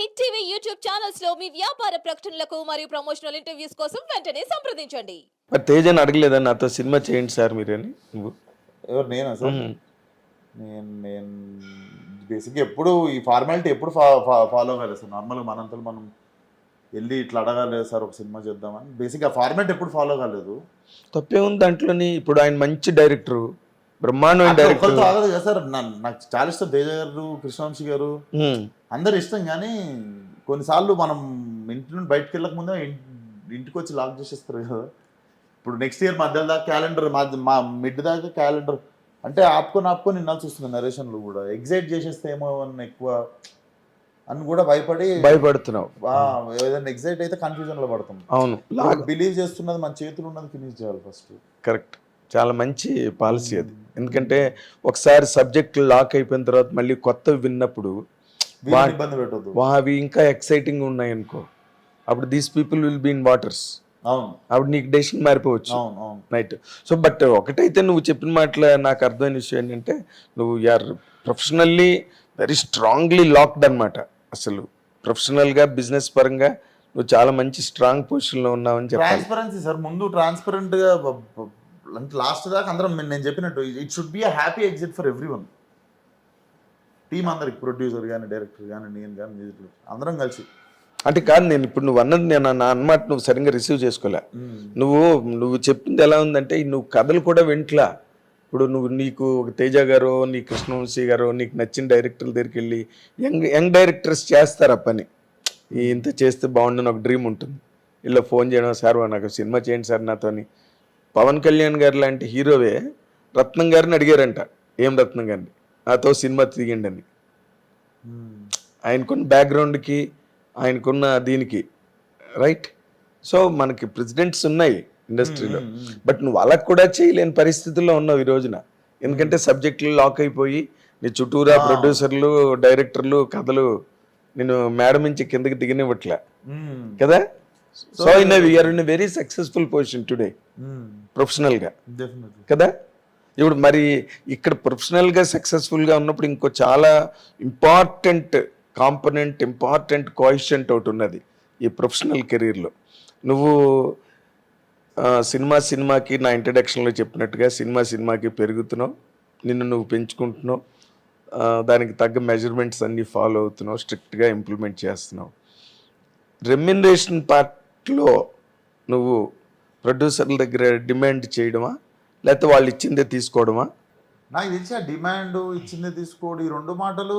Hit TV YouTube channels లో మీ వ్యాపార ప్రకటనలకు మరియు ప్రమోషనల్ ఇంటర్వ్యూస్ కోసం వెంటనే సంప్రదించండి. మరి తేజని అడగలేదా నాతో సినిమా చేయండి సార్ మీరని నువ్వు? ఎవరు నేనా సార్? నేను బేసిక్గా ఎప్పుడు ఈ ఫార్మాలిటీ ఎప్పుడు ఫాలో కాలేదు సార్. నార్మల్గా మనంతలో మనం వెళ్ళి ఇట్లా అడగాలి సార్ ఒక సినిమా చేద్దామని బేసిక్గా ఫార్మాట్ ఎప్పుడు ఫాలో కాలేదు. తప్పే ఉంది దాంట్లోని. ఇప్పుడు ఆయన మంచి డైరెక్టర్, బ్రహ్మాండమైన డైరెక్టర్. ఆగదు కదా సార్. నాకు చాలా ఇష్టం తేజ గారు, కృష్ణవంశీ గారు, అందరు ఇష్టం. కానీ కొన్నిసార్లు మనం ఇంటి నుండి బయటకు వెళ్ళక ముందే ఇంటికి వచ్చి లాక్ చేసేస్తారు కదా. ఇప్పుడు నెక్స్ట్ ఇయర్ మధ్య దాకా క్యాలెండర్, మా మిడ్ దాకా క్యాలెండర్ అంటే ఆపుకొని వినాల్సి వస్తుంది. నరేషన్లు కూడా ఎగ్జైట్ చేసేస్తే ఏమో అని ఎక్కువ అని కూడా భయపడుతున్నావు. ఏదైనా ఎగ్జైట్ అయితే కన్ఫ్యూజన్ లో పడతాం. అవును, బిలీవ్ చేస్తున్నది మన చేతులు ఉన్నది ఫినిష్ చేయాలి ఫస్ట్. కరెక్ట్, చాలా మంచి పాలసీ అది. ఎందుకంటే ఒకసారి సబ్జెక్ట్ లాక్ అయిపోయిన తర్వాత మళ్ళీ కొత్తవి విన్నప్పుడు ఇబ్బంది పెట్టద్దు. అవి ఇంకా ఎక్సైటింగ్ ఉన్నాయి అనుకో, అప్పుడు these people will be in waters. అవును, అప్పుడు నీకు డెసిషన్ మారిపోవచ్చు. రైట్. సో బట్ ఒకటైతే నువ్వు చెప్పిన మాటలో నాకు అర్థమైన విషయం ఏంటంటే, నువ్వు యార్ ప్రొఫెషనల్లీ వెరీ స్ట్రాంగ్లీ లాక్డ్ అనమాట. అసలు ప్రొఫెషనల్గా బిజినెస్ పరంగా నువ్వు చాలా మంచి స్ట్రాంగ్ పొజిషన్లో ఉన్నావని చెప్పాలి. ట్రాన్స్పరెన్సీ సార్, ముందు ట్రాన్స్పరెంట్గా అంటే లాస్ట్ దాకా అందరం నేను చెప్పినట్టు it should be a happy exit for every one. Team అందరికి, ప్రొడ్యూసర్ కానీ, డైరెక్టర్ కానీ, నేను కానీ, మ్యూజిక్ అందరం కలిసి. అంటే కాదు, నేను ఇప్పుడు నువ్వు అన్నది నేను నా అన్నమాట నువ్వు సరిగ్గా రిసీవ్ చేసుకోలే. నువ్వు చెప్పింది ఎలా ఉందంటే, నువ్వు కథలు కూడా వింట్లా. ఇప్పుడు నీకు ఒక తేజ గారు, నీ కృష్ణవంశీ గారు, నీకు నచ్చిన డైరెక్టర్ల దగ్గరికి వెళ్ళి యంగ్ డైరెక్టర్స్ చేస్తారు ఆ పని. ఇంత చేస్తే బాగుండని ఒక డ్రీమ్ ఉంటుంది. ఇలా ఫోన్ చేయడం, సార్ నాకు సినిమా చేయండి సార్ నాతోని. పవన్ కళ్యాణ్ గారు లాంటి హీరోవే రత్నం గారిని అడిగారంట, ఏం రత్నం గారిని నాతో సినిమా తీయండి అని. ఆయనకున్న బ్యాక్గ్రౌండ్కి, ఆయనకున్న దీనికి. రైట్. సో మనకి ప్రెసిడెంట్స్ ఉన్నాయి ఇండస్ట్రీలో, బట్ నువ్వు అలా కూడా చేయలేని పరిస్థితుల్లో ఉన్నావు ఈ రోజున. ఎందుకంటే సబ్జెక్టులు లాక్ అయిపోయి నీ చుట్టూరా ప్రొడ్యూసర్లు, డైరెక్టర్లు, కథలు నేను మేడం నుంచి కిందకి దిగనివ్వట్లే కదా. So we are in very successful position today ప్రొఫెషనల్గా కదా. ఇప్పుడు మరి ఇక్కడ ప్రొఫెషనల్గా సక్సెస్ఫుల్గా ఉన్నప్పుడు ఇంకో చాలా ఇంపార్టెంట్ కాంపనెంట్, ఇంపార్టెంట్ కోఎఫిషియంట్ ఒకటి ఉన్నది ఈ ప్రొఫెషనల్ కెరీర్లో. నువ్వు సినిమాకి నా ఇంట్రడక్షన్లో చెప్పినట్టుగా సినిమాకి పెరుగుతున్నావు, నిన్ను నువ్వు పెంచుకుంటున్నావు, దానికి తగ్గ మెజర్మెంట్స్ అన్నీ ఫాలో అవుతున్నావు, స్ట్రిక్ట్గా ఇంప్లిమెంట్ చేస్తున్నావు. రెమ్యునరేషన్ పార్ట్లో నువ్వు ప్రొడ్యూసర్ల దగ్గర డిమాండ్ చేయడమా, లేకపోతే వాళ్ళు ఇచ్చిందే తీసుకోవడమా? నాకు తెలిసి ఆ డిమాండ్ ఇచ్చిందే తీసుకోవడం, ఈ రెండు మాటలు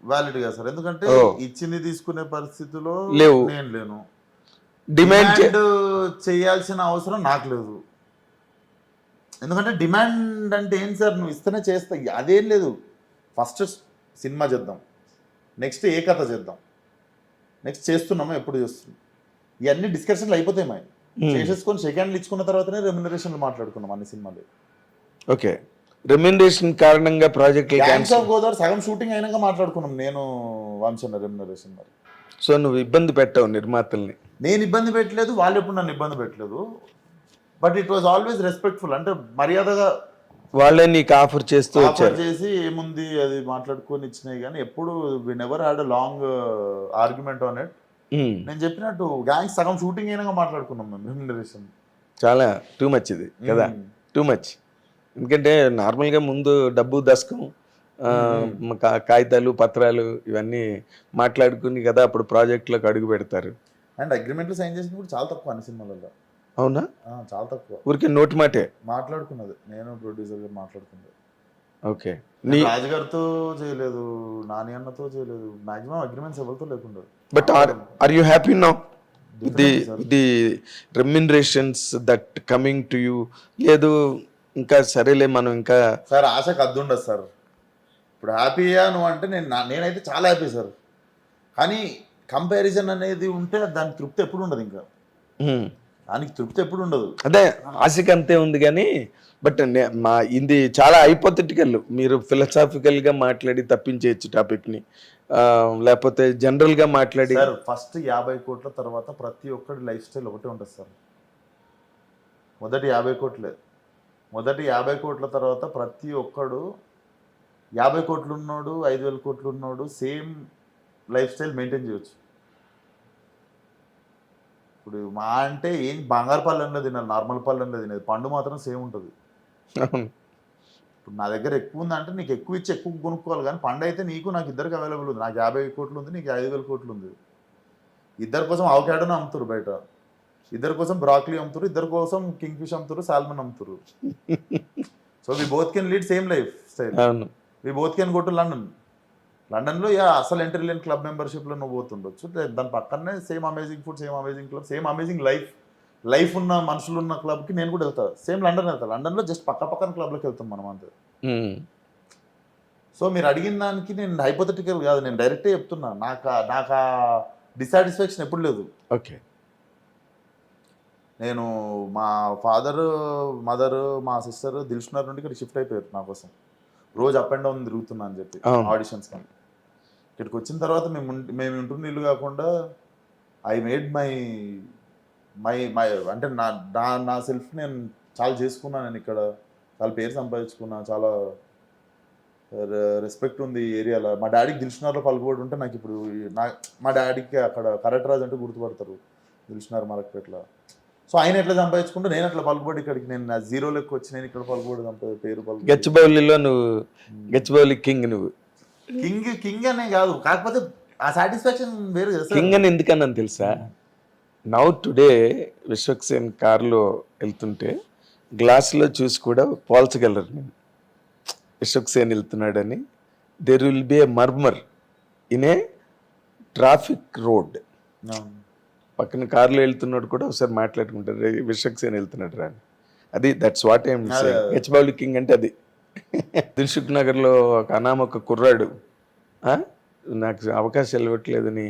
వ్యాలిడ్ గా సార్. ఎందుకంటే ఇచ్చింది తీసుకునే పరిస్థితిలో లేవు, నేను లేను. డిమాండ్ చేయాల్సిన అవసరం నాకు లేదు. ఎందుకంటే డిమాండ్ అంటే ఏంటి సార్, నువ్వు ఇస్తేనే చేస్తా, అదేం లేదు. ఫస్ట్ సినిమా చేద్దాం, నెక్స్ట్ ఏ కథ చేద్దాం, నెక్స్ట్ చేస్తున్నామో ఎప్పుడు చేస్తున్నాం, ఇవన్నీ డిస్కషన్లు అయిపోతాయి. మా చేసేసుకొని సెకండ్లు ఇచ్చుకున్న తర్వాతనే రెమ్యునరేషన్లు మాట్లాడుకున్నాం అన్ని సినిమాలు. ఓకే, రెమ్యునరేషన్ కారణంగా ప్రాజెక్ట్ గోదావరి సగం షూటింగ్ అయినాక మాట్లాడుకున్నాం నేను వంశన్న రెమ్యునరేషన్. మరి సో నువ్వు ఇబ్బంది పెట్టావు నిర్మాతల్ని? నేను ఇబ్బంది పెట్టలేదు, వాళ్ళు ఎప్పుడు నన్ను ఇబ్బంది పెట్టలేదు. But it was always respectful. అంటే మర్యాదగా వాళ్ళే నీకు ఆఫర్ చేసి ఏముంది అది మాట్లాడుకొని ఇచ్చినాయి. కానీ ఎప్పుడు we never had a long argument on it. నేను చెప్పినట్టు గ్యాంగ్ సగం షూటింగ్ అయినాక మాట్లాడుకున్నాం మేము రెమ్యునరేషన్. చాలా టూ మచ్ ఇది కదా, టూ మచ్. ఎందుకంటే నార్మల్గా ముందు డబ్బు, దశకం, కాగితాలు, పత్రాలు ఇవన్నీ మాట్లాడుకుని కదా అప్పుడు ప్రాజెక్టులోకి అడుగు పెడతారు. అండ్ అగ్రిమెంట్లు సైన్ చేసినప్పుడు చాలా తక్కువ అన్ని సినిమాలలో. అవునా? చాలా తక్కువ. ఊరికే నోటి మాటే మాట్లాడుకున్నది, నేను ప్రొడ్యూసర్ గారు మాట్లాడుకున్నది. ఓకే, రాజుగారితో చేయలేదు, నాని అన్నతో చేయలేదు, మాక్సిమం అగ్రిమెంట్స్ ఎవరితో లేకుండా. But are you happy now the remunerations that coming to you? లేదు ఇంకా సరేలే మనం ఇంకా సార్ ఆశకు అద్దు ఉండదు సార్. ఇప్పుడు హ్యాపీయా నువ్వు అంటే నేనైతే చాలా హ్యాపీ సార్. కానీ కంపారిజన్ అనేది ఉంటే దానికి తృప్తి ఎప్పుడు ఉండదు. ఇంకా దానికి తృప్తి ఎప్పుడు ఉండదు. అదే ఆశకి అంతే ఉంది. కానీ బట్ ఇది చాలా హైపోథెటికల్. మీరు ఫిలసాఫికల్గా మాట్లాడి తప్పించేయచ్చు టాపిక్ని, లేకపోతే జనరల్గా మాట్లాడి. సార్ ఫస్ట్ 50 కోట్ల తర్వాత ప్రతి ఒక్కటి లైఫ్ స్టైల్ ఒకటే ఉంటుంది సార్. మొదటి 50 కోట్లే. మొదటి 50 కోట్ల తర్వాత ప్రతి ఒక్కడు 50 కోట్లు ఉన్నోడు, 5,000 కోట్లు ఉన్నోడు సేమ్ లైఫ్ స్టైల్ మెయింటైన్ చేయొచ్చు. ఇప్పుడు మా అంటే ఏం బంగారు పళ్ళెంలో తినాలి, నార్మల్ పళ్ళెంలో తినేది, పండు మాత్రం సేమ్ ఉంటుంది. అవును. ఇప్పుడు నా దగ్గర ఎక్కువ ఉందంటే నీకు ఎక్కువ ఇచ్చి ఎక్కువ కొనుక్కోవాలి, కానీ పండు అయితే నీకు నాకు ఇద్దరికి అవైలబుల్ ఉంది. నాకు 50 కోట్లు ఉంది, నీకు 5,000 కోట్లు ఉంది. ఇద్దరి కోసం అవకాడోని అమ్ముతారు బయట, ఇద్దరి కోసం బ్రాక్లీ అమ్ముతారు, ఇద్దరి కోసం కింగ్ ఫిష్ అమ్ముతారు, సాల్మన్ అమ్ముతారు. So we both can lead same lifestyle. అవును. We both can go to లండన్లో అసలు ఎంట్రీ లేని క్లబ్ మెంబర్షిప్లో నువ్వు పోతుండొచ్చు, దాని పక్కనే same amazing food, same amazing club, same amazing life ఉన్న మనుషులు ఉన్న క్లబ్కి నేను కూడా వెళ్తాను. సేమ్ లండన్ వెళ్తాను, లండన్లో జస్ట్ పక్కన క్లబ్లోకి వెళ్తాం మనం అంతే. సో మీరు అడిగిన దానికి నేను హైపోథెటికల్ కాదు, నేను డైరెక్టే చెప్తున్నా. నాకు ఆ డిసాటిస్ఫాక్షన్ ఎప్పుడు లేదు. ఓకే. నేను మా ఫాదర్, మదర్, మా సిస్టర్ దిల్షునగర్ నుండి ఇక్కడ షిఫ్ట్ అయిపోయారు నా కోసం. రోజు అప్ అండ్ డౌన్ తిరుగుతున్నా అని చెప్పి ఆడిషన్స్ కానీ. ఇక్కడికి వచ్చిన తర్వాత మేము ఉంటున్న ఇల్లు కాకుండా ఐ మేడ్ మై అంటే నా సెల్ఫ్ నేను చాలా చేసుకున్నాను. నేను ఇక్కడ చాలా పేరు సంపాదించుకున్నా, చాలా రెస్పెక్ట్ ఉంది ఈ ఏరియాలో. మా డాడీకి దిల్షునగర్లో పలుకుబడి ఉంటే నాకు ఇప్పుడు మా డాడీకి అక్కడ కరెక్ట్ రాజు అంటే గుర్తుపడతారు, దిల్షునగర్ మలక్పేటలో. సో ఆయన ఎట్లా సంపాదించుకుంటే నేను అట్లా పలుకుబడి ఇక్కడికి నేను జీరో లెక్క వచ్చి నేను ఇక్కడ పలుకుబడి పేరు గచ్చిబౌలిలో నువ్వు గచ్చిబౌలి కింగ్. నువ్వు కింగ్ అనే కాదు, కాకపోతే ఆ సాటిస్ఫాక్షన్ వేరు కదా. కింగ్ అని ఎందుకన్నాను తెలుసా? నౌ టుడే విశ్వక్సేన్ కారులో వెళ్తుంటే గ్లాసులో చూసి కూడా పోల్చగలరు నేను విశ్వక్సేన్ వెళ్తున్నాడని. There will be a murmur in a traffic road. పక్కన కారులో వెళ్తున్నాడు కూడా ఒకసారి మాట్లాడుకుంటారు, విశ్వక్సేన్ వెళ్తున్నాడు రా అని. అది that's what I'm saying. Gachibowli king అంటే అది. దిల్సుఖ్ నగర్లో ఒక అనామక కుర్రాడు నాకు అవకాశాలు ఇవ్వట్లేదని,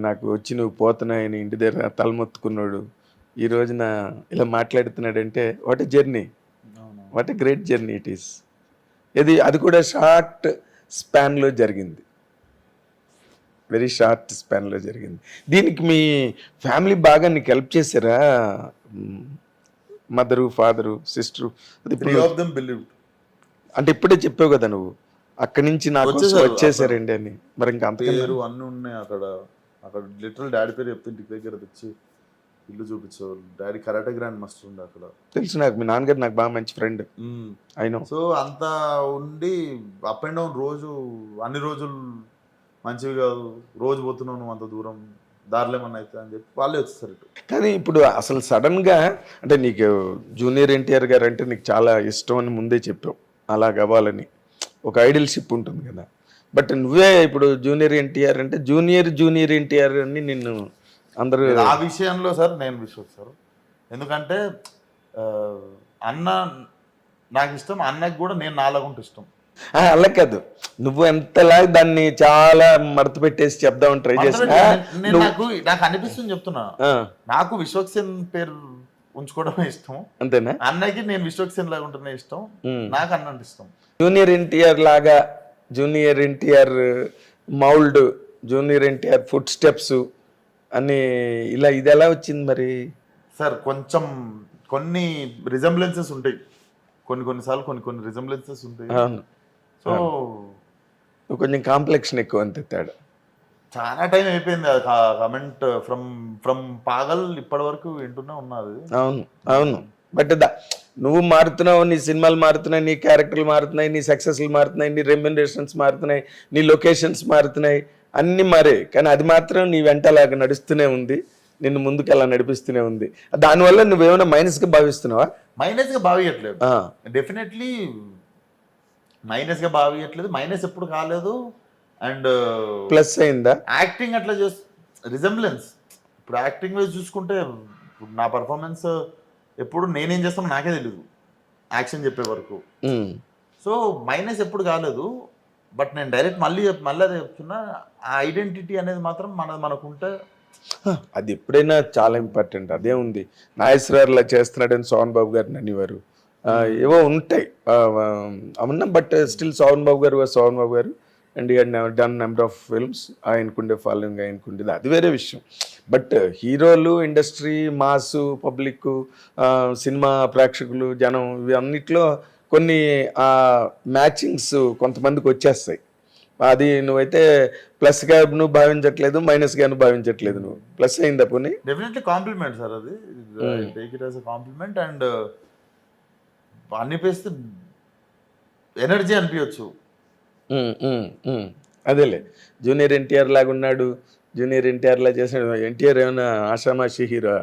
నాకు వచ్చి నువ్వు పోతున్నాయని ఇంటి దగ్గర తలమొత్తుకున్నాడు. ఈ రోజున ఇలా మాట్లాడుతున్నాడంటే what a journey, what a great journey it is. అది కూడా షార్ట్ స్పాన్లో జరిగింది, వెరీ షార్ట్ స్పాన్లో జరిగింది. దీనికి మీ ఫ్యామిలీ బాగా నీకు హెల్ప్ చేశారా? Mother, father, sister? అంటే ఇప్పుడే చెప్పావు కదా నువ్వు అక్కడి నుంచి నాకు వచ్చేసారండి అని. మరి ఇంకా అంత పేరు అన్నీ ఉన్నాయి అక్కడ. లిటరల్ డాడీ పేరు చెప్తే ఇంటికి దగ్గర తెచ్చి ఇల్లు చూపించేవాళ్ళు. డాడీ కరాటే గ్రాండ్ మాస్టర్ ఉండే అక్కడ. తెలుసు నాకు, మీ నాన్నగారు నాకు బాగా మంచి ఫ్రెండ్ అయినా. సో అంత ఉండి అప్ అండ్ డౌన్ రోజు అన్ని రోజులు మంచివి కాదు, రోజు పోతున్నావు నువ్వు అంత దూరం, దారిలో ఏమన్నా అయితే అని చెప్పి వాళ్ళే వచ్చేసారు. కానీ ఇప్పుడు అసలు సడన్గా అంటే నీకు జూనియర్ ఎన్టీఆర్ గారు అంటే నీకు చాలా ఇష్టం అని ముందే చెప్పావు, అలా కావాలని ఒక ఐడియల్షిప్ ఉంటుంది కదా. బట్ నువ్వే ఇప్పుడు జూనియర్ ఎన్టీఆర్ అంటే జూనియర్ ఎన్టీఆర్ అని నిన్ను అందరూ ఆ విషయంలో సార్ నేను విశ్వసిస్తారు. ఎందుకంటే అన్న నాకు ఇష్టం, అన్నకి కూడా నేను నాలాగుంటే ఇష్టం. అలా కాదు, నువ్వు ఎంతలా దాన్ని చాలా మడత పెట్టేసి చెప్దామని ట్రై చేసినా నాకు అనిపిస్తుంది చెప్తున్నా. నాకు విశ్వక్సేన్ పేరు ఉంచుకోవడం ఇష్టం అంతేనా? అన్నకి నేను విశ్వక్సేన్ లాగా ఉంటేనే ఇష్టం, నాకు అన్న అంటే ఇష్టం. జూనియర్ ఎన్టీఆర్ లాగా, junior NTR mould, junior NTR foot steps అని ఇలా ఇది ఎలా వచ్చింది మరి? సార్ కొంచెం కొన్ని రిజంబ్లెన్సెస్ ఉంటాయి, కొన్నిసార్లు కొన్ని రిజంబ్లెన్సెస్ ఉంటాయి. సో కొంచెం కాంప్లెక్షన్ ఎక్కువ అంతే తేడా. చాలా టైం అయిపోయింది అది కమెంట్ ఫ్రమ్ పాగల్ ఇప్పటి వరకు వింటూనే ఉన్నది. అవును బట్ నువ్వు మారుతున్నావు, నీ సినిమాలు మారుతున్నాయి, నీ క్యారెక్టర్లు మారుతున్నాయి, నీ సక్సెస్లు మారుతున్నాయి, నీ రెమ్యునరేషన్స్ మారుతున్నాయి, నీ లొకేషన్స్ మారుతున్నాయి, అన్నీ మారే. కానీ అది మాత్రం నీ వెంట అలాగ నడుస్తూనే ఉంది, నిన్ను ముందుకు అలా నడిపిస్తూనే ఉంది. దానివల్ల నువ్వేమైనా మైనస్గా భావిస్తున్నావా? మైనస్గా భావియట్లేదు, డెఫినెట్లీ మైనస్గా భావియట్లేదు. మైనస్ ఎప్పుడు కాలేదు. అండ్ ప్లస్ అయిందా? యాక్టింగ్ అట్లా రిజంబ్లెన్స్. ఇప్పుడు యాక్టింగ్ వైజ్ చూసుకుంటే నా పర్ఫార్మెన్స్ ఎప్పుడు నేనేం చేస్తానో నాకే తెలియదు యాక్షన్ చెప్పే వరకు. సో మైనస్ ఎప్పుడు కాలేదు. బట్ నేను డైరెక్ట్ మళ్ళీ అదే చెప్తున్నా, ఆ ఐడెంటిటీ అనేది మాత్రం మనకుంటే అది ఎప్పుడైనా చాలా ఇంపార్టెంట్. అదే ఉంది, నాగేశ్వరరావులా చేస్తున్నాడని సోహన్ బాబు గారిని అనేవారు, ఏవో ఉంటాయి అవునా. But still Sohan Babu garu and done number of films, ఆయనకుండే ఫాలోయింగ్ ఆయనకుండేది, అది వేరే విషయం. బట్ హీరోలు, ఇండస్ట్రీ, మాసు, పబ్లిక్, సినిమా ప్రేక్షకులు, జనం, ఇవి అన్నిట్లో కొన్ని మ్యాచింగ్స్ కొంతమందికి వచ్చేస్తాయి. అది నువ్వైతే ప్లస్గా నువ్వు భావించట్లేదు, మైనస్గా నువ్వు భావించట్లేదు, నువ్వు ప్లస్ అయిందా పోనీ? డెఫినెట్లీ కాంప్లిమెంట్ సార్ అది, take it as a compliment. And అనిపిస్తే ఎనర్జీ అనిపించచ్చు. అదేలే, జూనియర్ ఎన్టీఆర్ లాగా ఉన్నాడు, జూనియర్ ఎన్టీఆర్ లా చేసాడు. ఎన్టీఆర్ ఏమైనా ఆషామాషి హీరో?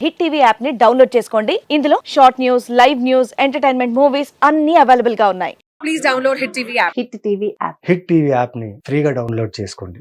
హిట్ టీవీ యాప్ ని డౌన్లోడ్ చేసుకోండి. ఇందులో short news, live news, entertainment movies అన్ని అవైలబుల్ గా ఉన్నాయి. Please download Hit TV app. Hit TV app. Hit TV యాప్ని ఫ్రీగా డౌన్లోడ్ చేసుకోండి.